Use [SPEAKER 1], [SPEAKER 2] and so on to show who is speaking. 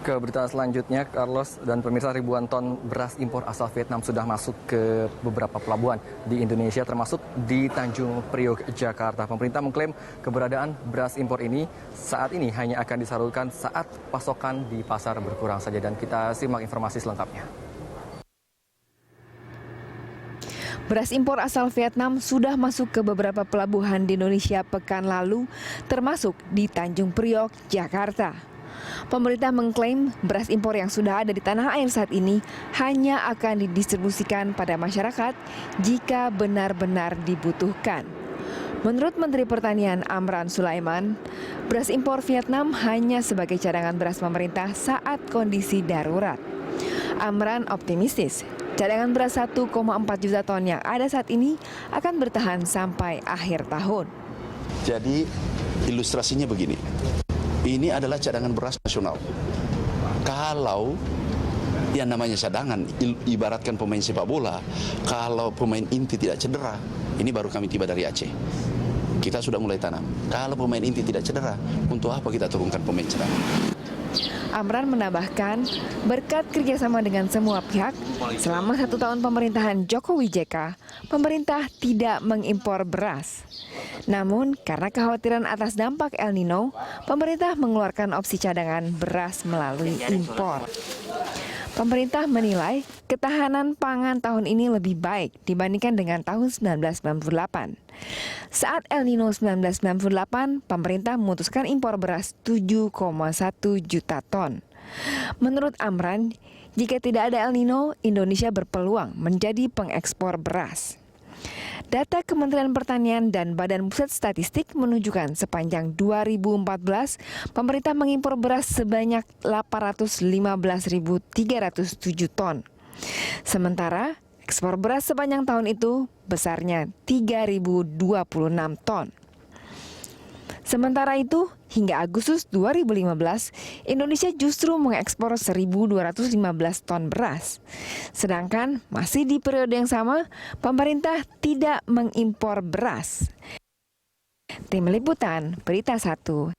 [SPEAKER 1] Ke berita selanjutnya, Carlos dan pemirsa, ribuan ton beras impor asal Vietnam sudah masuk ke beberapa pelabuhan di Indonesia, termasuk di Tanjung Priok, Jakarta. Pemerintah mengklaim keberadaan beras impor ini saat ini hanya akan disalurkan saat pasokan di pasar berkurang saja. Dan kita simak informasi selengkapnya.
[SPEAKER 2] Beras impor asal Vietnam sudah masuk ke beberapa pelabuhan di Indonesia pekan lalu, termasuk di Tanjung Priok, Jakarta. Pemerintah mengklaim beras impor yang sudah ada di tanah air saat ini hanya akan didistribusikan pada masyarakat jika benar-benar dibutuhkan. Menurut Menteri Pertanian Amran Sulaiman, beras impor Vietnam hanya sebagai cadangan beras pemerintah saat kondisi darurat. Amran optimistis, cadangan beras 1,4 juta ton yang ada saat ini akan bertahan sampai akhir tahun.
[SPEAKER 3] Jadi ilustrasinya begini, ini adalah cadangan beras nasional. Kalau yang namanya cadangan, ibaratkan pemain sepak bola, kalau pemain inti tidak cedera, ini baru kami tiba dari Aceh. Kita sudah mulai tanam. Kalau pemain inti tidak cedera, untuk apa kita turunkan pemain cadangan?
[SPEAKER 2] Amran menambahkan, berkat kerjasama dengan semua pihak, selama 1 tahun pemerintahan Jokowi JK, pemerintah tidak mengimpor beras. Namun, karena kekhawatiran atas dampak El Nino, pemerintah mengeluarkan opsi cadangan beras melalui impor. Pemerintah menilai ketahanan pangan tahun ini lebih baik dibandingkan dengan tahun 1998. Saat El Nino 1998, pemerintah memutuskan impor beras 7,1 juta ton. Menurut Amran, jika tidak ada El Nino, Indonesia berpeluang menjadi pengekspor beras. Data Kementerian Pertanian dan Badan Pusat Statistik menunjukkan sepanjang 2014, pemerintah mengimpor beras sebanyak 815.307 ton. Sementara, ekspor beras sepanjang tahun itu besarnya 3.026 ton. Sementara itu, hingga Agustus 2015, Indonesia justru mengekspor 1.215 ton beras. Sedangkan masih di periode yang sama, pemerintah tidak mengimpor beras. Tim Liputan, Berita 1.